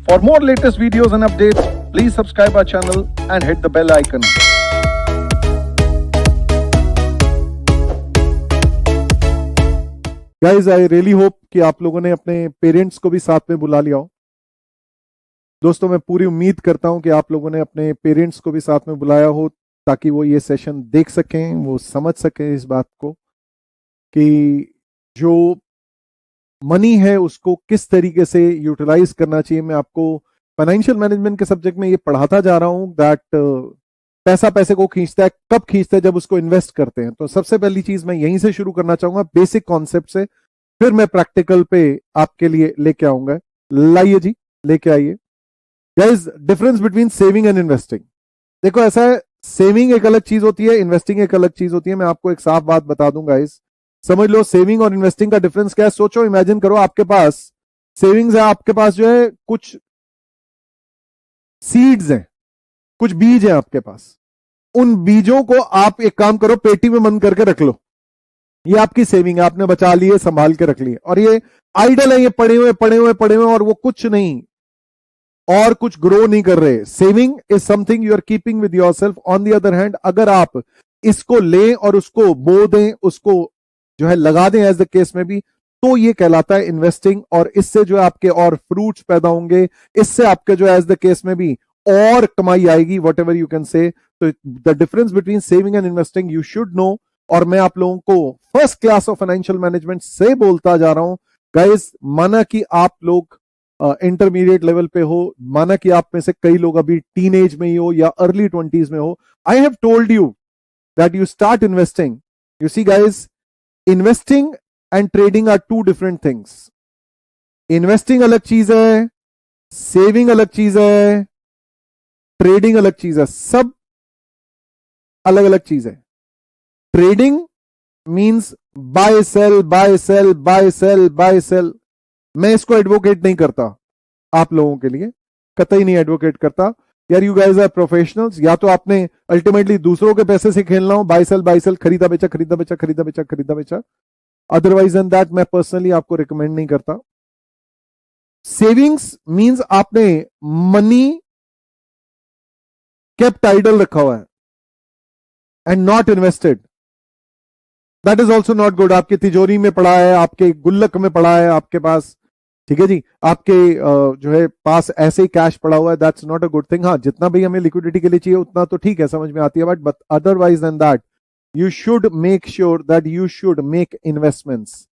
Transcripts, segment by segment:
For more latest videos and updates, please subscribe our channel and hit the bell icon. Guys, I really hope कि आप लोगों ने अपने parents को भी साथ में बुला लिया हो। दोस्तों, मैं पूरी उम्मीद करता हूं कि आप लोगों ने अपने पेरेंट्स को भी साथ में बुलाया हो ताकि वो ये सेशन देख सकें, वो समझ सकें इस बात को कि जो मनी है उसको किस तरीके से यूटिलाइज करना चाहिए। मैं आपको फाइनेंशियल मैनेजमेंट के सब्जेक्ट में ये पढ़ाता जा रहा हूं दैट पैसा पैसे को खींचता है, कब खींचता है, जब उसको इन्वेस्ट करते हैं। तो सबसे पहली चीज मैं यहीं से शुरू करना चाहूंगा, बेसिक कॉन्सेप्ट से, फिर मैं प्रैक्टिकल पे आपके लिए लेके आऊंगा। लाइए जी, लेके आइए। Guys, difference between saving and investing. देखो, ऐसा है, सेविंग एक अलग चीज होती है, इन्वेस्टिंग एक अलग चीज होती है। मैं आपको एक साफ बात बता दूं गाइस, समझ लो सेविंग और इन्वेस्टिंग का डिफरेंस क्या है। सोचो, इमेजिन करो आपके पास सेविंग्स है, आपके पास जो है कुछ सीड्स हैं, कुछ बीज हैं आपके पास। उन बीजों को आप एक काम करो, पेटी में बंद करके रख लो। ये आपकी सेविंग है, आपने बचा लिए, संभाल के रख लिए, और ये आइडल है, ये पड़े हुए और वो कुछ नहीं और कुछ ग्रो नहीं कर रहे। Saving is something you are keeping with yourself. On the other hand, अगर आप इसको लें और उसको बो दें, उसको जो है लगा दें एज द केस में भी, तो ये कहलाता है इन्वेस्टिंग। और इससे जो है आपके और फ्रूट्स पैदा होंगे, इससे आपके जो है एज द केस में भी और कमाई आएगी, what ever you can say. तो the difference between saving and investing you should know. और मैं आप लोगों को first class of financial management से बोलता जा रहा हूं गाइस। माना कि आप लोग इंटरमीडिएट लेवल पे हो, माना कि आप में से कई लोग अभी टीनेज में ही हो या अर्ली 20s में हो, I have told you that you start investing. You see guys, investing and trading are two different things. Investing अलग चीज है, सेविंग अलग चीज है, ट्रेडिंग अलग चीज है, सब अलग अलग चीज है। Trading means buy sell buy sell buy sell buy sell. मैं इसको एडवोकेट नहीं करता आप लोगों के लिए, कतई नहीं एडवोकेट करता यार। You guys are professionals. या तो आपने अल्टीमेटली दूसरों के पैसे से खेलना हो, बाय सेल, खरीदा बेचा, खरीदा बेचा, खरीदा बेचा, खरीदा बेचा। अदरवाइज एन दैट मैं पर्सनली आपको रिकमेंड नहीं करता। सेविंग्स मींस आपने मनी केप्ट आइडल रखा हुआ है and not invested. That is also not good. आपकी तिजोरी में पड़ा है, आपके गुल्लक में पड़ा है आपके पास, ठीक है जी, आपके जो है पास ऐसे ही कैश पड़ा हुआ है, that's not a good thing. हाँ, जितना भी हमें लिक्विडिटी के लिए चाहिए उतना तो ठीक है, समझ में आती है, but otherwise then that you should make sure that you should make investments.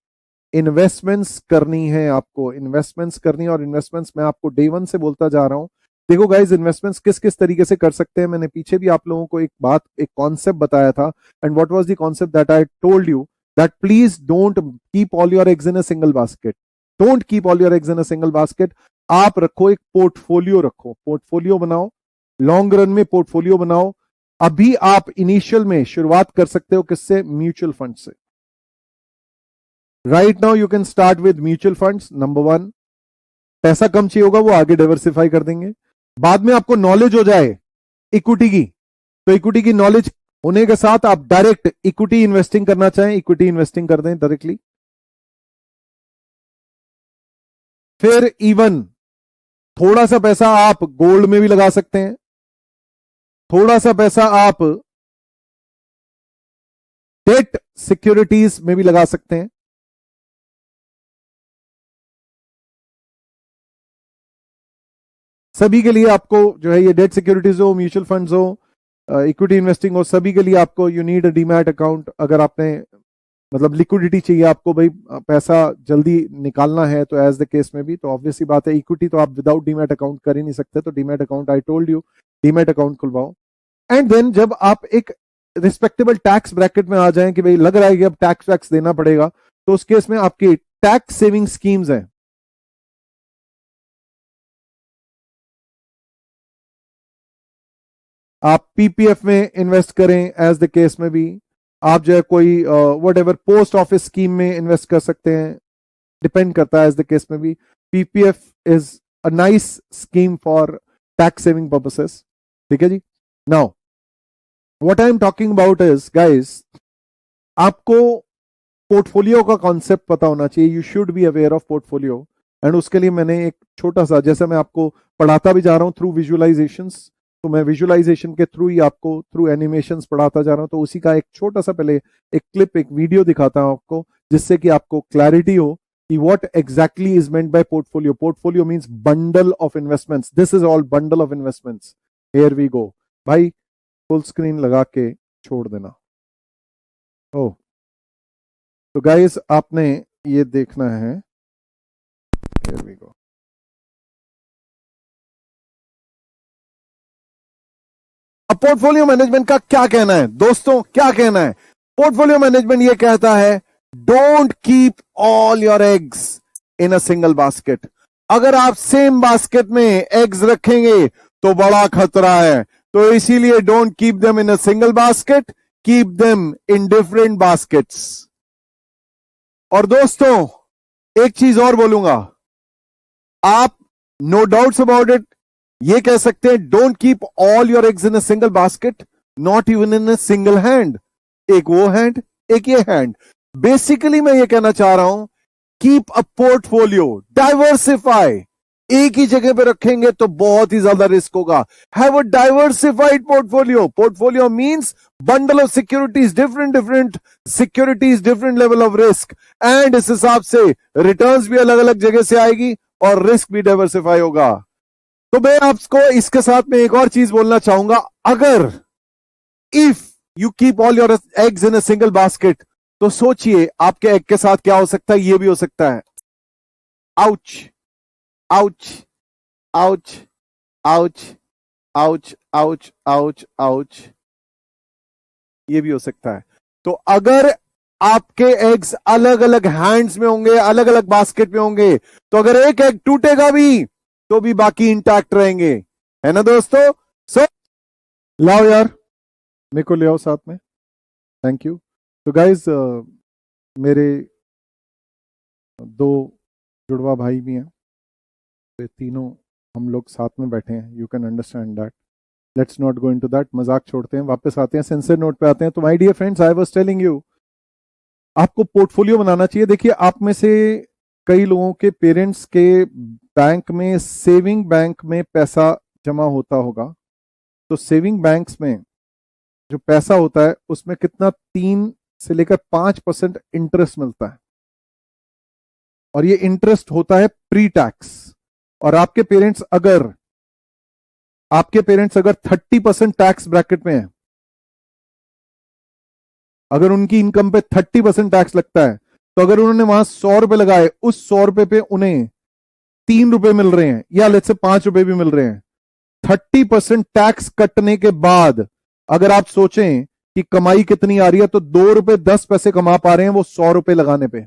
Investments करनी है आपको, इन्वेस्टमेंट्स करनी है। और इन्वेस्टमेंट्स मैं आपको डे वन से बोलता जा रहा हूं। देखो गाइस, इन्वेस्टमेंट्स किस किस तरीके से कर सकते हैं, मैंने पीछे भी आप लोगों को एक कॉन्सेप्ट बताया था। And what was the concept that I told you, that please don't keep all your eggs in a single basket. Don't keep all your eggs in a single basket. आप रखो, एक पोर्टफोलियो रखो, portfolio बनाओ, long run में portfolio बनाओ। अभी आप initial में शुरुआत कर सकते हो किससे? म्यूचुअल फंड से। Right now you can start with mutual funds. Number one, पैसा कम चाहिए होगा, वो आगे डाइवर्सिफाई कर देंगे। बाद में आपको नॉलेज हो जाए इक्विटी की, तो इक्विटी की नॉलेज होने के साथ आप डायरेक्ट इक्विटी इन्वेस्टिंग करना चाहें, इक्विटी इन्वेस्टिंग कर दें डायरेक्टली। फिर इवन थोड़ा सा पैसा आप गोल्ड में भी लगा सकते हैं, थोड़ा सा पैसा आप डेट सिक्योरिटीज में भी लगा सकते हैं। सभी के लिए आपको जो है ये डेट सिक्योरिटीज हो, म्यूचुअल फंड्स हो, इक्विटी इन्वेस्टिंग हो, सभी के लिए आपको you need a demat account. अगर आपने मतलब लिक्विडिटी चाहिए आपको, भाई पैसा जल्दी निकालना है, तो एज द केस में भी, तो ऑब्वियस सी बात है, इक्विटी तो आप विदाउट डीमैट अकाउंट कर ही नहीं सकते। तो demat account, I told you, demat account खुलवाओ। एंड देन जब आप एक रिस्पेक्टेबल टैक्स ब्रैकेट में आ जाएं कि भाई लग रहा है कि अब टैक्स वैक्स देना पड़ेगा, तो उस केस में आपकी टैक्स सेविंग स्कीम्स हैं। आप पीपीएफ में इन्वेस्ट करें, एज द केस में भी आप जो है कोई what ever post office scheme में इन्वेस्ट कर सकते हैं, डिपेंड करता है एज द केस में भी। PPF is a nice scheme for tax saving purposes, ठीक है जी। Now what I am talking about is guys, आपको पोर्टफोलियो का कॉन्सेप्ट पता होना चाहिए। You should be aware of portfolio. And उसके लिए मैंने एक छोटा सा, जैसे मैं आपको पढ़ाता भी जा रहा हूं थ्रू विजुअलाइजेशंस, तो मैं विजुअलाइजेशन के थ्रू ही आपको थ्रू एनिमेशंस पढ़ाता जा रहा हूं, तो उसी का एक छोटा सा पहले एक क्लिप, एक वीडियो दिखाता हूं आपको, जिससे कि आपको क्लैरिटी हो कि what exactly is meant by portfolio. Portfolio means bundle of investments. This is all bundle of investments. Here we go. भाई फुल स्क्रीन लगा के छोड़ देना। ओ तो गाइस आपने ये देखना है। Here we go. अब पोर्टफोलियो मैनेजमेंट का क्या कहना है दोस्तों, क्या कहना है? पोर्टफोलियो मैनेजमेंट ये कहता है don't keep all your eggs in a single basket. अगर आप सेम बास्केट में एग्स रखेंगे तो बड़ा खतरा है, तो इसीलिए don't keep them in a single basket, keep them in different baskets. और दोस्तों एक चीज और बोलूंगा, आप नो डाउट्स अबाउट इट ये कह सकते हैं don't keep all your eggs in a single basket, not even in a single hand. एक वो हैंड, एक ये हैंड। बेसिकली मैं ये कहना चाह रहा हूं कीप अ पोर्टफोलियो, डाइवर्सिफाई। एक ही जगह पे रखेंगे तो बहुत ही ज्यादा रिस्क होगा। Have a diversified portfolio. Portfolio means bundle of securities, different securities, different level of risk, and इस हिसाब से रिटर्न्स भी अलग अलग जगह से आएगी और रिस्क भी डाइवर्सिफाई होगा। तो मैं आपको इसके साथ में एक और चीज बोलना चाहूंगा, अगर if you keep all your eggs in a single basket, तो सोचिए आपके एग के साथ क्या हो सकता है। ये भी हो सकता है ouch ouch ouch ouch ouch ouch ouch ouch, ये भी हो सकता है। तो अगर आपके एग्स अलग अलग हैंड्स में होंगे, अलग अलग बास्केट में होंगे, तो अगर एक एग टूटेगा भी तो भी बाकी इंटैक्ट रहेंगे, है ना दोस्तों? सो लाओ यार, मेरे को ले आओ साथ में, थैंक यू। तो गाइज मेरे दो जुड़वा भाई भी हैं, तो तीनों हम लोग साथ में बैठे हैं, you can understand that. Let's not go into that, मजाक छोड़ते हैं, वापस आते हैं सेंसर नोट पे आते हैं। तो my dear friends, I was telling you, आपको पोर्टफोलियो बनाना चाहिए। देखिए आप में से कई लोगों के पेरेंट्स के बैंक में, सेविंग बैंक में पैसा जमा होता होगा, तो सेविंग बैंक्स में जो पैसा होता है उसमें कितना 3 से लेकर 5% इंटरेस्ट मिलता है, और ये इंटरेस्ट होता है प्री टैक्स। और आपके पेरेंट्स अगर 30% टैक्स ब्रैकेट में है, अगर उनकी इनकम पे 30% टैक्स लगता है, तो अगर उन्होंने वहां 100 रुपए लगाए, उस 100 रुपए पे उन्हें 3 रुपए मिल रहे हैं, या लेट्स से 5 रुपए भी मिल रहे हैं, 30% टैक्स कटने के बाद अगर आप सोचें कि कमाई कितनी आ रही है, तो 2 रुपए 10 पैसे कमा पा रहे हैं वो 100 रुपए लगाने पे।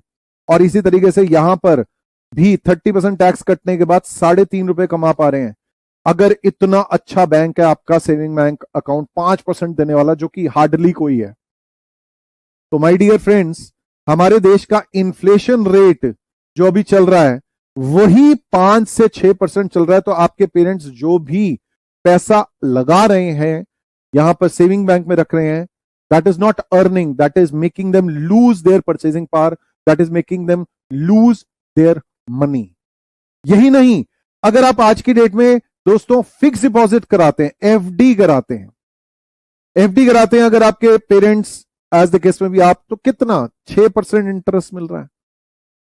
और इसी तरीके से यहां पर भी 30% टैक्स कटने के बाद 3.5 रुपए कमा पा रहे हैं। अगर इतना अच्छा बैंक है आपका सेविंग बैंक अकाउंट 5% देने वाला, जो कि हार्डली कोई है, तो माय डियर फ्रेंड्स, हमारे देश का इन्फ्लेशन रेट जो अभी चल रहा है वही 5 से 6% चल रहा है। तो आपके पेरेंट्स जो भी पैसा लगा रहे हैं यहां पर सेविंग बैंक में रख रहे हैं, that is not earning, that is making them lose their purchasing power, that is making them lose their money. यही नहीं, अगर आप आज की डेट में दोस्तों फिक्स डिपॉजिट कराते हैं, एफडी कराते हैं, अगर आपके पेरेंट्स एज द केस में भी आप, तो कितना 6% इंटरेस्ट मिल रहा है,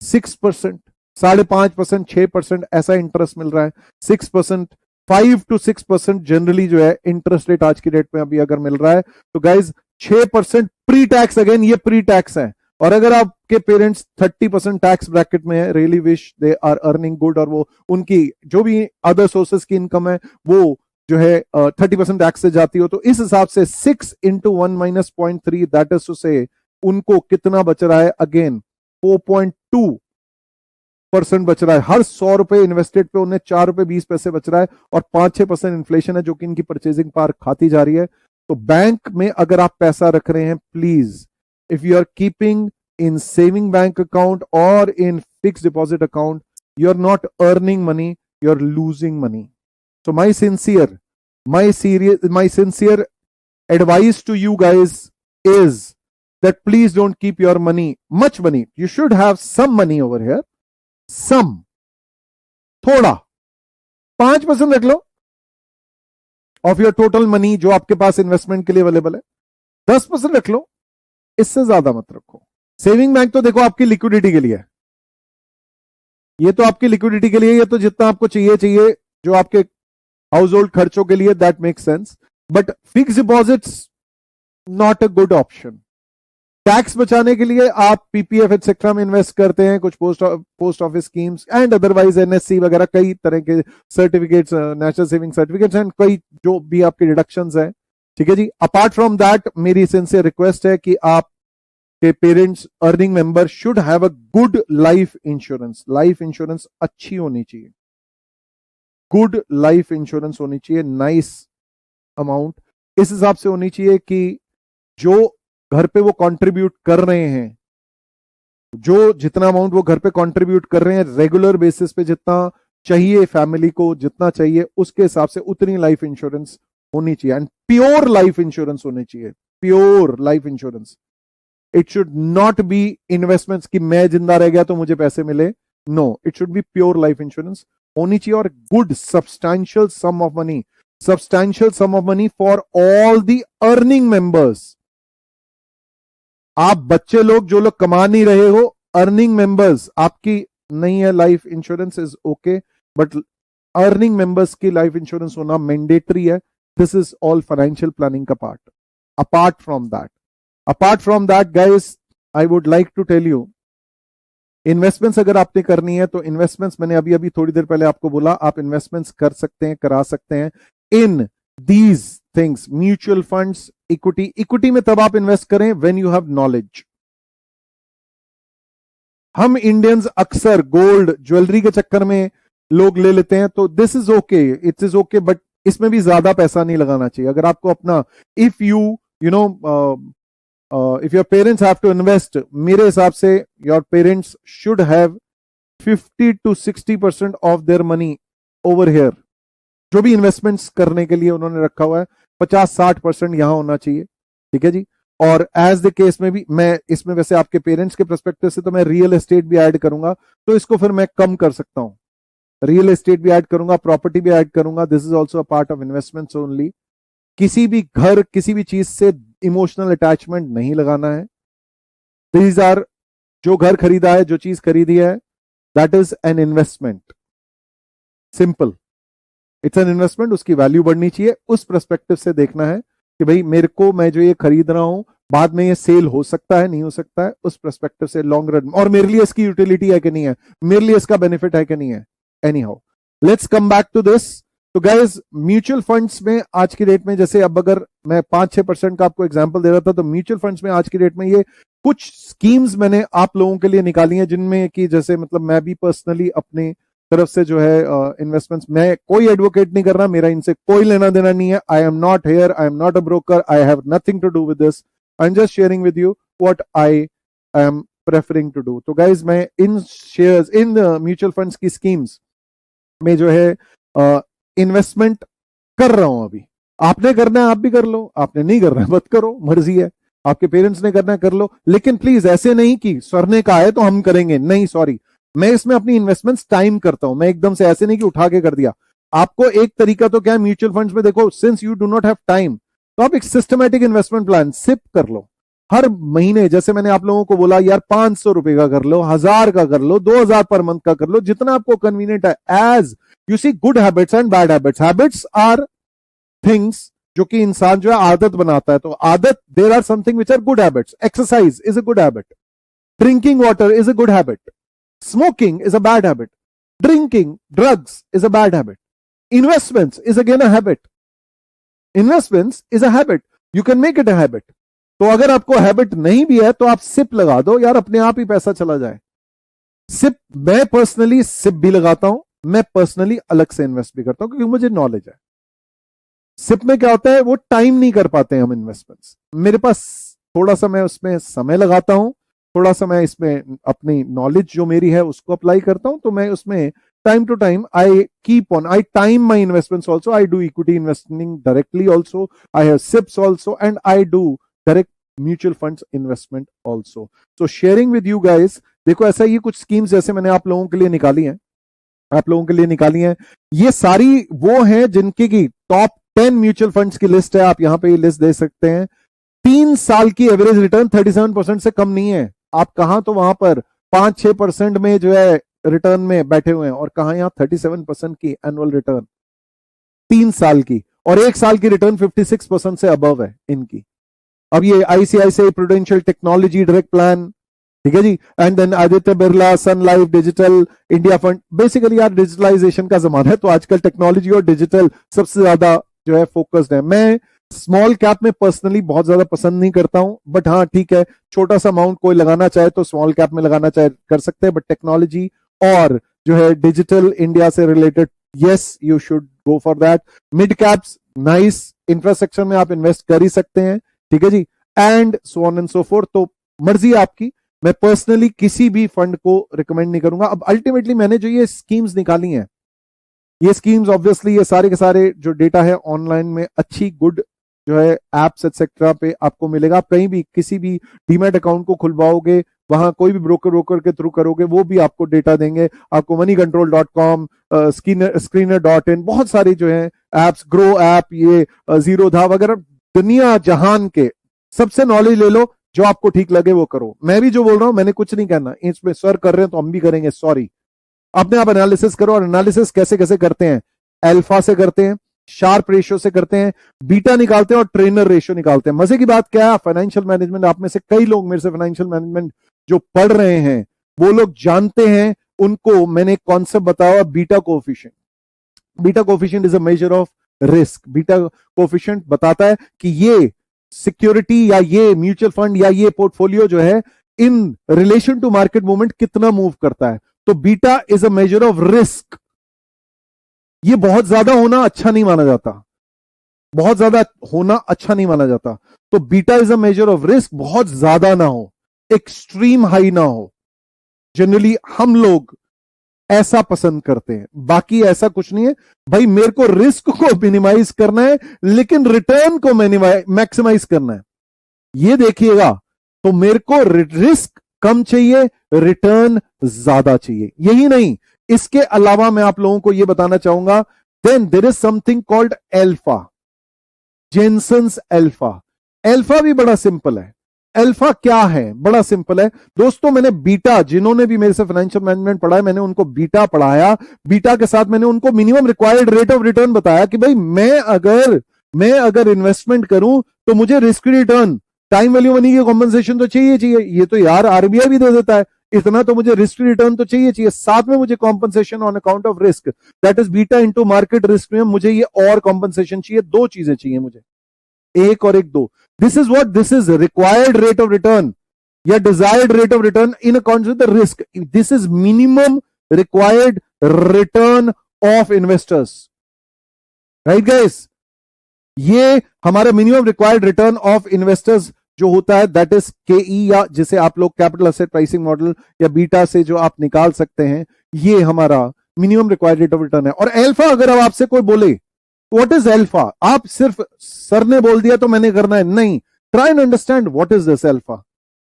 6%, 5.5%, 6% ऐसा इंटरेस्ट मिल रहा है। 6%, 5 to 6% जनरली जो है इंटरेस्ट रेट आज की डेट में अभी अगर मिल रहा है, तो गाइज 6% प्री टैक्स, अगेन ये प्री टैक्स है। और अगर आपके पेरेंट्स 30% टैक्स ब्रैकेट में है, really wish they are earning good, और वो उनकी जो भी अदर सोर्सेस की इनकम है वो जो है 30% टैक्स से जाती हो, तो इस हिसाब से 6 into 1 minus 0.3, that is to say उनको कितना बच रहा है, अगेन 4.2% बच रहा है। हर 100 रुपए इन्वेस्टेड पे उन्हें 4 रुपए 20 पैसे बच रहा है, और 5-6% इन्फ्लेशन है जो कि इनकी परचेजिंग पावर खाती जा रही है। तो बैंक में अगर आप पैसा रख रहे हैं, please if you are keeping in saving bank account और in fix deposit account, you are not earning money, you are losing money. So my sincere advice to you guys is that please don't keep your money, much money. You should have some money over here, some, थोड़ा 5% रख लो of your total money जो आपके पास investment के लिए available है, 10% रख लो, इससे ज्यादा मत रखो। सेविंग बैंक तो देखो आपकी लिक्विडिटी के लिए है, ये तो आपकी लिक्विडिटी के लिए, ये तो जितना आपको चाहिए जो आपके हाउस होल्ड खर्चों के लिए, that make sense. But fix deposits not a good option. Tax बचाने के लिए आप पीपीएफ एक्सेट्रा में इन्वेस्ट करते हैं, कुछ post office schemes and otherwise NSC वगैरह, कई तरह के certificates, national saving certificates and कई जो भी आपके डिडक्शंस हैं, ठीक है जी। अपार्ट फ्रॉम दैट मेरी सिंसियर रिक्वेस्ट है कि आप के parents earning member should have a good life insurance. Life insurance अच्छी होनी चाहिए, गुड लाइफ इंश्योरेंस होनी चाहिए, नाइस अमाउंट इस हिसाब से होनी चाहिए कि जो घर पे वो कंट्रीब्यूट कर रहे हैं, जो जितना अमाउंट वो घर पे कंट्रीब्यूट कर रहे हैं रेगुलर बेसिस पे, जितना चाहिए फैमिली को, जितना चाहिए उसके हिसाब से उतनी लाइफ इंश्योरेंस होनी चाहिए। एंड प्योर लाइफ इंश्योरेंस होनी चाहिए, pure life insurance. It should not be investments कि मैं जिंदा रह गया तो मुझे पैसे मिले, no, it should be pure life insurance होनी चाहिए। और good substantial sum of money, substantial sum of money for all the earning members. आप बच्चे लोग जो लोग कमा नहीं रहे हो, अर्निंग मेंबर्स आपकी नहीं है life insurance is okay, but earning members की लाइफ इंश्योरेंस होना मैंडेटरी है। This is all financial planning का part. Apart from that guys, I would like to tell you, investments अगर आपने करनी है तो इन्वेस्टमेंट्स मैंने अभी थोड़ी देर पहले आपको बोला, आप इन्वेस्टमेंट्स कर सकते हैं, करा सकते हैं in these things, mutual funds, equity में तब आप इन्वेस्ट करें व्हेन यू हैव नॉलेज। हम इंडियंस अक्सर गोल्ड ज्वेलरी के चक्कर में लोग ले लेते हैं, तो this is okay, it is okay, but इसमें भी ज्यादा पैसा नहीं लगाना चाहिए। अगर आपको अपना, if you know if your parents have to invest, मेरे हिसाब से your parents should have 50 to 60% of their money over here. जो भी इन्वेस्टमेंट्स करने के लिए उन्होंने रखा हुआ है 50-60% यहां होना चाहिए, ठीक है जी। और एज द केस में भी मैं इसमें वैसे आपके पेरेंट्स के पर्सपेक्टिव से तो मैं रियल एस्टेट भी ऐड करूंगा, तो इसको फिर मैं कम कर सकता हूं, रियल एस्टेट भी ऐड करूंगा, प्रॉपर्टी भी ऐड करूंगा। This is also a part of investments only. किसी भी घर, किसी भी चीज से इमोशनल अटैचमेंट नहीं लगाना है। दीज आर, जो घर खरीदा है, जो चीज खरीदी है, that is an investment, simple, it's an investment. उसकी वैल्यू बढ़नी चाहिए, उस पर्सपेक्टिव से देखना है कि भाई मेरे को, मैं जो ये खरीद रहा हूं बाद में ये सेल हो सकता है, नहीं हो सकता है, उस पर्सपेक्टिव से लॉन्ग रन, और मेरे लिए इसकी यूटिलिटी है कि नहीं है, मेरे लिए इसका बेनिफिट है कि नहीं है। Anyhow, let's come back to this. तो गाइज, म्यूचुअल फंड्स में आज की डेट में, जैसे अब अगर मैं 5-6% का आपको एग्जांपल दे रहा था, तो म्यूचुअल फंड्स में आज की डेट में ये कुछ स्कीम्स मैंने आप लोगों के लिए निकाली हैं, जिनमें कि जैसे मतलब मैं भी पर्सनली अपने तरफ से जो है इन्वेस्टमेंट्स, मैं कोई एडवोकेट नहीं कर रहा, मेरा इनसे कोई लेना देना नहीं है। I am not here, I am not a broker, I have nothing to do with this, I am just sharing with you what I am preferring to do. तो गाइज, मैं इन शेयर्स, इन म्यूचुअल फंड्स की schemes में जो है investment कर रहा हूं। अभी आपने करना है आप भी कर लो, आपने नहीं करना है मत करो, मर्जी है। आपके पेरेंट्स ने करना है कर लो, लेकिन प्लीज ऐसे नहीं कि सर ने कहा है तो हम करेंगे, नहीं, सॉरी। मैं इसमें अपनी इन्वेस्टमेंट्स टाइम करता हूं, मैं एकदम से ऐसे नहीं कि उठा के कर दिया। आपको एक तरीका तो क्या है म्यूचुअल फंड्स में, देखो, since you do not have time, तो आप एक सिस्टमैटिक इन्वेस्टमेंट प्लान सिप कर लो। हर महीने, जैसे मैंने आप लोगों को बोला यार, 500 रुपए का कर लो, 1000 का कर लो, 2000 पर मंथ का कर लो, जितना आपको कन्वीनियंट है। As you see, good habits and bad habits, habits are things जो कि इंसान जो है आदत बनाता है। तो आदत, there are something which are good habits. Exercise is a good habit, drinking water is a good habit, smoking is a bad habit, drinking drugs is a bad habit, investments is again a habit, investments is a habit, you can make it a habit। तो अगर आपको habit नहीं भी है तो आप SIP लगा दो यार, अपने आप ही पैसा चला जाए। सिप, मैं पर्सनली सिप भी लगाता हूं, मैं पर्सनली अलग से इन्वेस्ट भी करता हूं, क्योंकि मुझे नॉलेज है। सिप में क्या होता है, वो टाइम नहीं कर पाते हैं हम इन्वेस्टमेंट्स, मेरे पास थोड़ा सा, मैं उसमें समय लगाता हूं, थोड़ा सा मैं इसमें अपनी नॉलेज जो मेरी है उसको अप्लाई करता हूं, तो मैं उसमें time to time I keep on, I time my investments also, I do equity investing directly also, I have SIPs also, and I do direct mutual funds investment also. So sharing with you guys, देखो ऐसा ही कुछ schemes जैसे मैंने आप लोगों के लिए निकाली हैं, आप लोगों के लिए निकाली हैं। ये सारी वो हैं जिनकी की टॉप 10 म्यूचुअल फंड्स की लिस्ट है, आप यहां पे ये लिस्ट दे सकते हैं। 3 साल की एवरेज रिटर्न 37% से कम नहीं है। आप कहां तो वहां पर 5-6% में जो है रिटर्न में बैठे हुए हैं, और कहां यहां 37% की एनुअल रिटर्न 3 साल की, और 1 साल की रिटर्न 56% से अबव है इनकी। अब ये ICICI Prudential technology direct plan, ठीक है जी, and then Aditya Birla, Sun Life, digital India fund. Basically यार डिजिटलाइजेशन का जमाना है, तो आजकल टेक्नोलॉजी और डिजिटल सबसे ज्यादा जो है फोकस्ड है। मैं स्मॉल कैप में पर्सनली बहुत ज्यादा पसंद नहीं करता हूं, बट हाँ ठीक है, छोटा सा अमाउंट कोई लगाना चाहे तो स्मॉल कैप में लगाना चाहे कर सकते हैं, बट टेक्नोलॉजी और जो है डिजिटल इंडिया से related, yes you should go for that. Mid caps nice, infrastructure में आप इन्वेस्ट कर ही सकते हैं, ठीक है जी, and so on and so forth. तो मर्जी आपकी, मैं पर्सनली किसी भी फंड को रिकमेंड नहीं करूंगा। अब अल्टीमेटली मैंने जो ये स्कीम्स निकाली हैं, ये स्कीम्स ऑब्वियसली ये सारे के सारे जो डेटा है ऑनलाइन में अच्छी गुड जो है एप्स एक्सेट्रा पे आपको मिलेगा। आप कहीं भी किसी भी डीमैट अकाउंट को खुलवाओगे, वहां कोई भी ब्रोकर के थ्रू करोगे, वो भी आपको डेटा देंगे। आपको moneycontrol.com, screener.in, बहुत सारी जो है एप्स, ग्रो ऐप, ये जीरोधा वगैरह, दुनिया जहान के सबसे नॉलेज ले लो, जो आपको ठीक लगे वो करो। मैं भी जो बोल रहा हूं मैंने कुछ नहीं कहना, इसमें सर कर रहे हैं तो हम भी करेंगे, सॉरी। अपने आप एनालिसिस करो, और एनालिसिस कैसे कैसे करते हैं, अल्फा से करते हैं, शार्प रेशियो से करते हैं, बीटा निकालते हैं और ट्रेनर रेशियो निकालते हैं। मजे की बात क्या है, फाइनेंशियल मैनेजमेंट, आप में से कई लोग मेरे से फाइनेंशियल मैनेजमेंट जो पढ़ रहे हैं वो लोग जानते हैं, उनको मैंने एक कॉन्सेप्ट बताया, beta coefficient. Beta coefficient is a measure of risk. Beta coefficient बताता है कि ये सिक्योरिटी या ये म्यूचुअल फंड या ये पोर्टफोलियो जो है in relation to market movement कितना मूव करता है। तो beta is a measure of risk. ये बहुत ज्यादा होना अच्छा नहीं माना जाता, बहुत ज्यादा होना अच्छा नहीं माना जाता। तो beta is a measure of risk, बहुत ज्यादा ना हो, एक्सट्रीम हाई ना हो। जनरली हम लोग ऐसा पसंद करते हैं, बाकी ऐसा कुछ नहीं है भाई। मेरे को रिस्क को मिनिमाइज करना है, लेकिन रिटर्न को मैक्सिमाइज करना है। ये देखिएगा, तो मेरे को रिस्क कम चाहिए, रिटर्न ज्यादा चाहिए। यही नहीं, इसके अलावा मैं आप लोगों को यह बताना चाहूंगा, then there is something called alpha, Jensen's alpha. Alpha भी बड़ा सिंपल है। अल्फा क्या है, बड़ा सिंपल है दोस्तों। मैंने बीटा, जिन्होंने भी मेरे से फाइनेंशियल मैनेजमेंट पढ़ा है, मैंने उनको बीटा पढ़ाया। बीटा के साथ मैंने उनको minimum required rate of return बताया कि भाई मैं अगर इन्वेस्टमेंट करूं तो मुझे risk return, time value money की कॉम्पनसेशन तो चाहिए। ये तो यार आरबीआई भी दे देता है, इतना तो मुझे रिस्क रिटर्न तो चाहिए। साथ में मुझे compensation on account of risk, that is beta into market risk में, मुझे ये और कॉम्पनसेशन चाहिए। दो चीजें चाहिए मुझे, एक और एक दो। This is what, this is required rate of return या desired rate of return in according with the risk. This is minimum required return of investors, right guys. ये हमारा minimum required return of investors जो होता है, that is केई, या जिसे आप लोग कैपिटल एसेट प्राइसिंग मॉडल या बीटा से जो आप निकाल सकते हैं, ये हमारा minimum required rate of return है। और अल्फा, अगर अब आपसे कोई बोले व्हाट इज अल्फा, आप सिर्फ सर ने बोल दिया तो मैंने करना है, नहीं। Try and understand what is this alpha.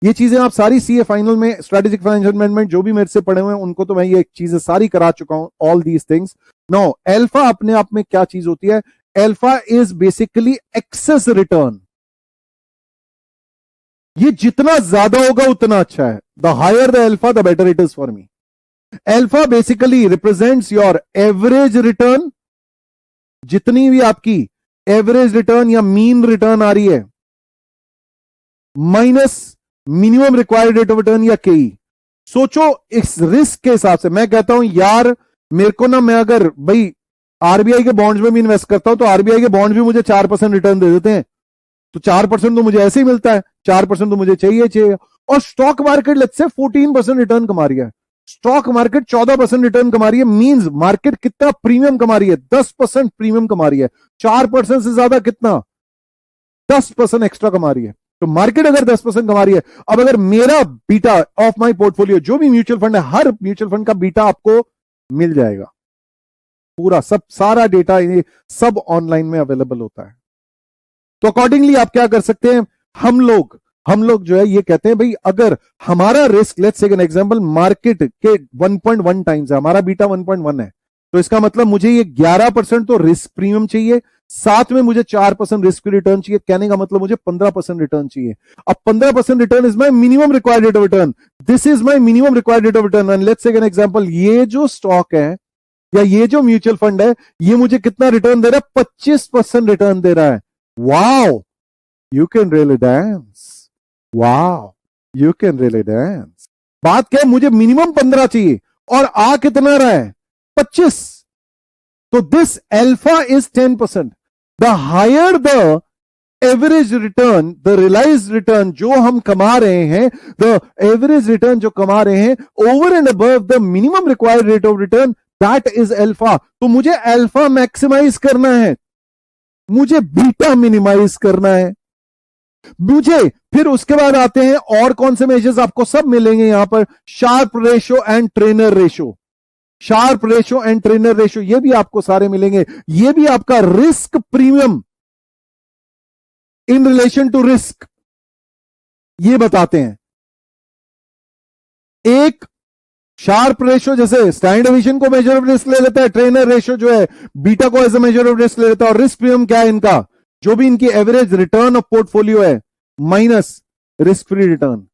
ये चीजें आप सारी सीए फाइनल में, स्ट्रेटेजिक फाइनेंशियल मैनेजमेंट, जो भी मेरे से पढ़े हुए हैं उनको तो मैं ये चीजें सारी करा चुका हूं, all these things. No, alpha अपने आप में क्या चीज होती है, alpha is basically excess return. ये जितना ज्यादा होगा उतना अच्छा है। The higher the alpha the better it is for me. Alpha basically represents your average return, जितनी भी आपकी एवरेज रिटर्न या मीन रिटर्न आ रही है, minus minimum required rate of return या केई। सोचो इस रिस्क के हिसाब से। मैं कहता हूं यार मेरे को ना, मैं अगर भाई आरबीआई के बॉन्ड्स में भी इन्वेस्ट करता हूं तो आरबीआई के बॉन्ड भी मुझे 4% रिटर्न दे देते हैं, तो 4% तो मुझे ऐसे ही मिलता है, 4% तो मुझे चाहिए। और stock market let's say 14% return कमा रही है, स्टॉक मार्केट 14% रिटर्न कमा रही है, मींस मार्केट कितना प्रीमियम कमा रही है, 10% प्रीमियम कमा रही है। 4% से ज्यादा कितना, 10% एक्स्ट्रा कमा रही है। तो मार्केट अगर 10% कमा रही है, अब अगर मेरा बीटा ऑफ माई पोर्टफोलियो, जो भी म्यूचुअल फंड है, हर म्यूचुअल फंड का बीटा आपको मिल जाएगा, पूरा सब सारा डेटा सब ऑनलाइन में अवेलेबल होता है। तो अकॉर्डिंगली आप क्या कर सकते हैं, हम लोग हम लोग जो है ये कहते हैं भाई अगर हमारा risk, let's take an example, market के 1.1 टाइम्स है, हमारा बीटा 1.1 है, तो इसका मतलब मुझे ये 11% तो रिस्क प्रीमियम चाहिए, साथ में मुझे 4% रिस्क रिटर्न चाहिए। कहने का मतलब मुझे 15% रिटर्न चाहिए। अब 15% return is my minimum required rate of return, this is my minimum required rate of return. And let's take an example, ये जो स्टॉक है या ये जो म्यूचुअल फंड है, ये मुझे कितना रिटर्न दे रहा है? 25% रिटर्न दे रहा है। Wow, you can really dance, wow, you can really dance. बात क्या है, मुझे मिनिमम 15 चाहिए और आ कितना रहा है? 25। तो this alpha is 10%। The higher the average return, the realise return जो हम कमा रहे हैं, द एवरेज रिटर्न जो कमा रहे हैं over and above the minimum required rate of return, that is alpha. तो मुझे अल्फा मैक्सिमाइज करना है, मुझे बीटा मिनिमाइज करना है, मुझे फिर उसके बाद आते हैं और कौन से मेजर्स आपको सब मिलेंगे यहां पर, Sharpe ratio and Treynor ratio, Sharpe ratio and Treynor ratio, ये भी आपको सारे मिलेंगे। ये भी आपका risk premium in relation to risk ये बताते हैं। एक शार्प रेशो जैसे स्टैंडर्ड डिवीजन को मेजर ऑफ रिस्क ले लेता है, ट्रेनर रेशो जो है बीटा को as a measure of risk ले लेता है, और रिस्क प्रीमियम क्या है इनका? जो भी इनकी एवरेज रिटर्न ऑफ पोर्टफोलियो है माइनस रिस्क फ्री रिटर्न।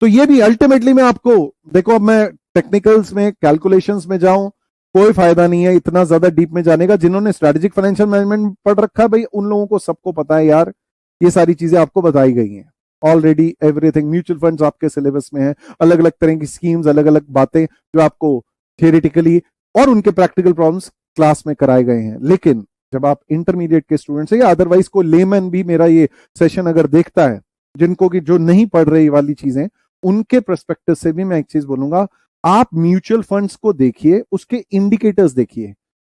तो ये भी अल्टीमेटली मैं आपको, देखो अब मैं टेक्निकल्स में, कैलकुलेशंस में जाऊं, कोई फायदा नहीं है इतना ज्यादा डीप में जाने का। जिन्होंने स्ट्रेटेजिक फाइनेंशियल मैनेजमेंट पढ़ रखा है भाई, उन लोगों को सबको पता है यार, ये सारी चीजें आपको बताई गई हैं ऑलरेडी, एवरीथिंग। म्यूचुअल फंड्स आपके सिलेबस में है, अलग अलग तरह की स्कीम्स, अलग अलग बातें जो आपको थियोरेटिकली और उनके प्रैक्टिकल प्रॉब्लम्स क्लास में कराए गए हैं। लेकिन जब आप इंटरमीडिएट के स्टूडेंट्स हैं या अदरवाइज को लेमन भी मेरा ये सेशन अगर देखता है, जिनको कि जो नहीं पढ़ रही वाली चीजें, उनके पर्सपेक्टिव से भी मैं एक चीज बोलूंगा, आप म्यूचुअल फंड्स को देखिए, उसके इंडिकेटर्स देखिए।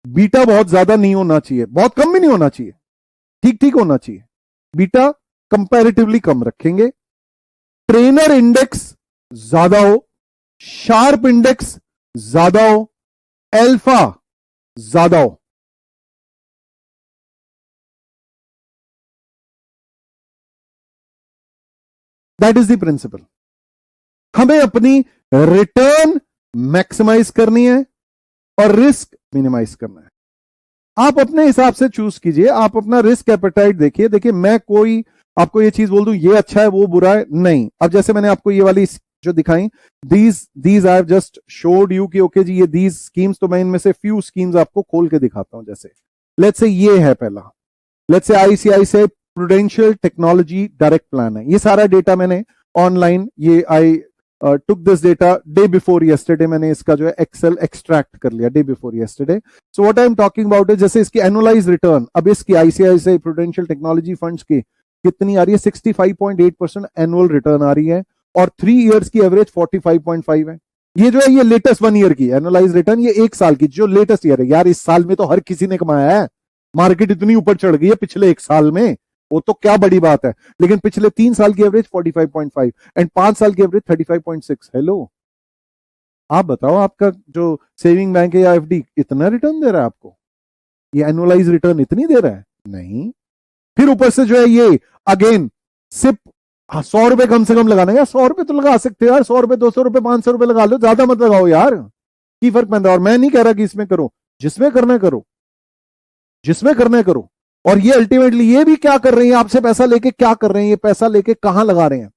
बीटा बहुत ज्यादा नहीं होना चाहिए, बहुत कम भी नहीं होना चाहिए, ठीक ठीक होना चाहिए। बीटा कंपैरेटिवली कम रखेंगे, ट्रेनर इंडेक्स ज्यादा हो, शार्प इंडेक्स ज्यादा हो, अल्फा ज्यादा हो। That is the principle. हमें अपनी रिटर्न मैक्सिमाइज करनी है और रिस्क मिनिमाइज करना है। आप अपने हिसाब से चूज कीजिए, आप अपना रिस्क एपेटाइट देखिए। देखिए, मैं कोई आपको ये चीज बोल दूं ये अच्छा है वो बुरा है, नहीं। अब जैसे मैंने आपको ये वाली जो दिखाई, these I have just showed you कि ओके जी ये दीज स्कीम्स, तो मैं इनमें से फ्यू स्कीम्स आपको खोल के दिखाता हूं। जैसे लेट्स से ये है पहला, let's say ICICI Prudential technology direct plan है। ये सारा डेटा मैंने ऑनलाइन, ये I took this data day before yesterday, मैंने इसका जो है एक्सेल एक्सट्रैक्ट कर लिया day before yesterday. So what I am talking about है, जैसे इसकी एनुअलाइज रिटर्न अब इसकी आईसीआईसीआई प्रूडेंशियल टेक्नोलॉजी फंड्स की कितनी आ रही है? 65.8% एनुअल रिटर्न आ रही है, और 3 इयर्स की एवरेज 45.5 है। ये जो है ये लेटेस्ट 1 ईयर की एनुअलाइज रिटर्न, ये 1 साल की जो लेटेस्ट ईयर है। यार इस साल में तो हर किसी ने कमाया है, मार्केट इतनी ऊपर चढ़ गई है पिछले 1 साल में, वो तो क्या बड़ी बात है। लेकिन पिछले 3 साल की एवरेज 45.5 एंड 5 साल की एवरेज 35.6। हेलो, आप बताओ आपका जो सेविंग बैंक है या एफडी इतना रिटर्न दे रहा है आपको? ये एनुअलाइज रिटर्न इतनी दे रहा है? नहीं। फिर ऊपर से जो है ये अगेन सिर्फ 100 रुपए कम से कम लगाना है यार। 100 रुपए तो लगा सकते हो यार, 100 रुपए 200 रुपए 500 रुपए लगा लो, ज्यादा मत लगाओ यार, की फर्क पड़ता है। और मैं नहीं कह रहा कि इसमें करो, जिसमें करना है करो, जिसमें करना है करो। और ये अल्टीमेटली ये भी क्या कर रही है, आपसे पैसा लेके क्या कर रहे हैं, ये पैसा लेके कहां लगा रहे हैं,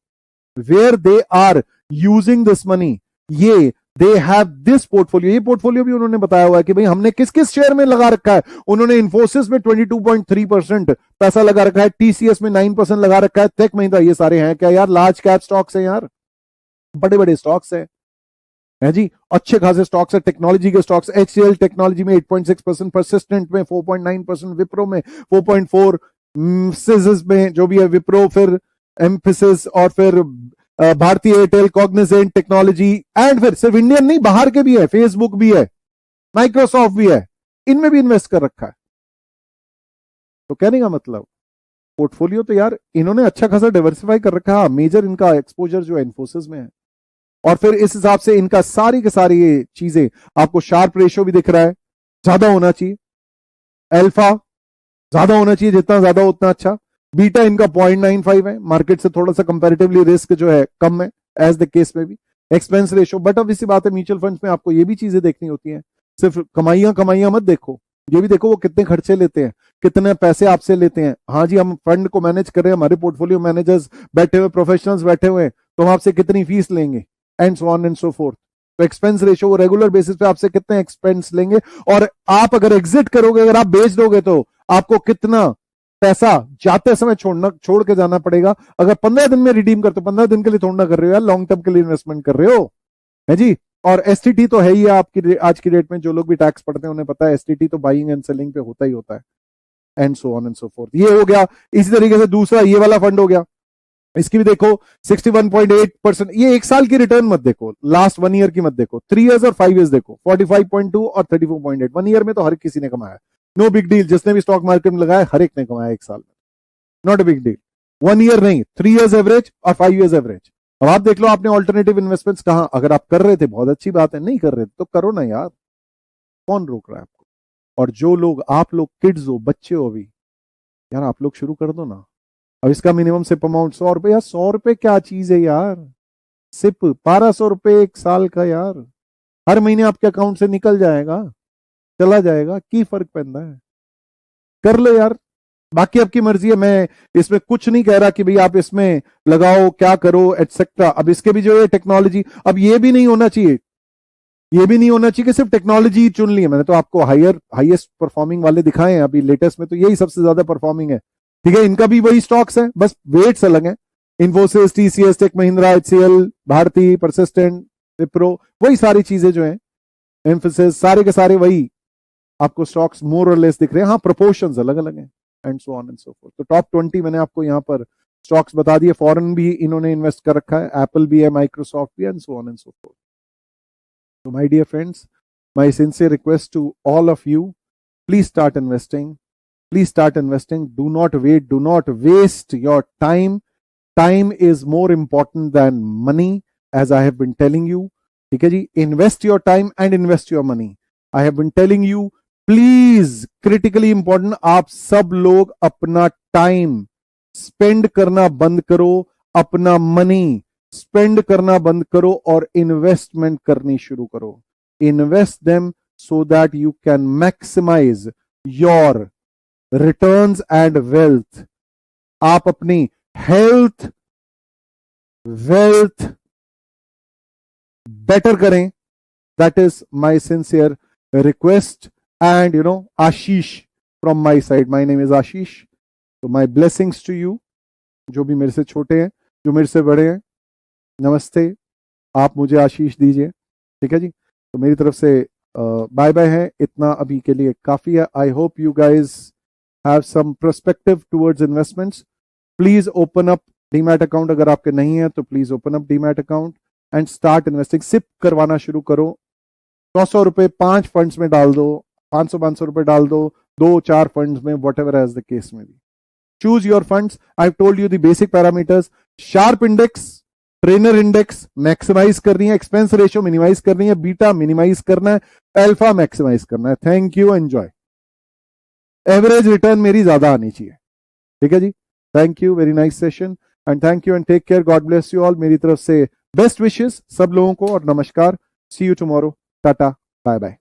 where they are using this money, ये दे हैव दिस पोर्टफोलियो। ये पोर्टफोलियो भी उन्होंने बताया हुआ है कि भाई हमने किस किस शेयर में लगा रखा है। उन्होंने इन्फोसिस में 22.3% पैसा लगा रखा है, टीसीएस में 9% लगा रखा है, टेक महिंद्रा, ये सारे हैं क्या यार लार्ज कैप स्टॉक्स हैं यार, बड़े बड़े स्टॉक्स हैं है जी, अच्छे खासे स्टॉक्स है, टेक्नोलॉजी के स्टॉक्स। एचसीएल टेक्नोलॉजी में 8.6%, परसिस्टेंट में 4.9%, विप्रो में 4.4%, सिस में जो भी है विप्रो, फिर एम्फिसिस, और फिर भारतीय एयरटेल, कॉग्निजेंट टेक्नोलॉजी, एंड फिर सिर्फ इंडियन नहीं बाहर के भी है, फेसबुक भी है, माइक्रोसॉफ्ट भी है, इनमें भी इन्वेस्ट कर रखा है। तो कहने का मतलब पोर्टफोलियो तो यार इन्होंने अच्छा खासा डाइवर्सिफाई कर रखा है। मेजर इनका एक्सपोजर जो है इन्फोसिस में है, और फिर इस हिसाब से इनका सारी की सारी ये चीजें आपको, शार्प रेशियो भी दिख रहा है, ज्यादा होना चाहिए, अल्फा ज्यादा होना चाहिए, जितना ज्यादा उतना अच्छा, बीटा इनका 0.95 है, मार्केट से थोड़ा सा कंपैरेटिवली रिस्क जो है कम है, एज द केस में भी। एक्सपेंस रेशियो, बट अब इसी बात है, म्यूचुअल फंड्स में आपको ये भी चीजें देखनी होती हैं, सिर्फ कमाइयां मत देखो, ये भी देखो वो कितने खर्चे लेते हैं, कितने पैसे आपसे लेते हैं। हाँ जी, हम फंड को मैनेज कर रहे हैं, हमारे पोर्टफोलियो मैनेजर्स बैठे हुए, प्रोफेशनल्स बैठे हुए हैं, तो हम आपसे कितनी फीस लेंगे, and so on and so forth. तो एक्सपेंस रेशियो वो रेगुलर बेसिस पे आपसे कितने एक्सपेंस लेंगे, और आप अगर एग्जिट करोगे, अगर आप बेच दोगे, तो आपको कितना पैसा जाते समय छोड़ के जाना पड़ेगा। अगर 15 दिन में रिडीम करते हो, 15 दिन के लिए थोड़ा कर रहे हो यार, लॉन्ग टर्म के लिए इन्वेस्टमेंट कर रहे हो, है जी। और एसटीटी तो है ही है आपकी, आज की डेट में जो लोग भी टैक्स पढ़ते हैं उन्हें पता है, एसटीटी तो बाइंग एंड सेलिंग पे होता ही होता है, and so on and so fourth. ये हो गया। इसी तरीके से दूसरा ये वाला फंड हो गया, इसकी भी देखो 61.8%। ये एक साल की रिटर्न मत देखो, लास्ट 1 ईयर की मत देखो, 3 इयर्स और 5 इयर्स देखो, 45.2 और 34.8। 1 ईयर में तो हर किसी ने कमाया, नो बिग डील, जिसने भी स्टॉक मार्केट में लगाया हर एक ने कमाया एक साल में, not a big deal. 1 year नहीं, 3 इयर्स एवरेज और 5 इयर्स एवरेज। अब आप देख लो आपने ऑल्टरनेटिव इन्वेस्टमेंट्स कहां, अगर आप कर रहे थे बहुत अच्छी बात है, नहीं कर रहे थे तो करो ना यार, कौन रोक रहा है आपको। और जो लोग, आप लोग किड्स हो, बच्चे हो अभी, यार आप लोग शुरू कर दो ना। अब इसका मिनिमम सिप अमाउंट 100 रुपए, यार 100 रुपए क्या चीज है यार, सिप 1200 रुपए एक साल का यार, हर महीने आपके अकाउंट से निकल जाएगा, चला जाएगा, की फर्क पैदा है, कर लो यार। बाकी आपकी मर्जी है, मैं इसमें कुछ नहीं कह रहा कि भाई आप इसमें लगाओ, क्या करो एटसेट्रा। अब इसके भी जो है टेक्नोलॉजी, अब ये भी नहीं होना चाहिए, ये भी नहीं होना चाहिए कि सिर्फ टेक्नोलॉजी चुन ली है। मैंने तो आपको हाईएस्ट परफॉर्मिंग वाले दिखाए हैं अभी लेटेस्ट में, तो यही सबसे ज्यादा परफॉर्मिंग है, ठीक है। इनका भी वही स्टॉक्स है, बस वेट्स अलग हैं, Infosys, TCS, tech Mahindra, HCL, Bharti, Persistent, Wipro, वही सारी चीजें जो हैं, एम्फेसिस, सारे के सारे वही आपको स्टॉक्स मोर और लेस दिख रहे हैं। हाँ, प्रोपोर्शंस अलग अलग हैं, and so on and so forth. तो टॉप 20 मैंने आपको यहाँ पर स्टॉक्स बता दिए, फॉरेन भी इन्होंने इन्वेस्ट कर रखा है, एप्पल भी है, माइक्रोसॉफ्ट भी है, and so on and so fourth. So my dear friends, my sincere request to all of you, please start investing. Please start investing. Do not wait. Do not waste your time. Time is more important than money, as I have been telling you. ठीक है जी, invest your time and invest your money. I have been telling you, please, critically important, आप सब लोग अपना time spend करना बंद करो, अपना मनी स्पेंड करना बंद करो और इन्वेस्टमेंट करनी शुरू करो। Invest them so that you can maximise your returns and wealth. आप अपनी हेल्थ, वेल्थ बेटर करें, that is my sincere request. And you know, Ashish from my side, my name is Ashish, तो माई ब्लेसिंग्स टू यू, जो भी मेरे से छोटे हैं, जो मेरे से बड़े हैं, नमस्ते, आप मुझे आशीष दीजिए, ठीक है जी। तो मेरी तरफ से बाय बाय है, इतना अभी के लिए काफी है। I hope you guys have some perspective towards investments. Please open up demat account, अगर आपके नहीं है तो please open up demat account and start investing. SIP करवाना शुरू करो, 100 रुपए 5 फंड्स में डाल दो, 500 रुपए डाल दो, 2-4 फंड्स में, whatever as the case में भी। Choose your funds. I have told you the basic parameters, Sharpe index, Treynor index maximise करनी है, एक्सपेंस रेशियो मिनिमाइज करनी है, बीटा मिनिमाइज करना है, अल्फा मैक्सिमाइज करना है। Thank you, enjoy. Average return मेरी ज्यादा आनी चाहिए, ठीक है जी। Thank you, very nice session, and thank you and take care, God bless you all. मेरी तरफ से बेस्ट विशेस सब लोगों को और नमस्कार। See you tomorrow, ta-ta, bye bye.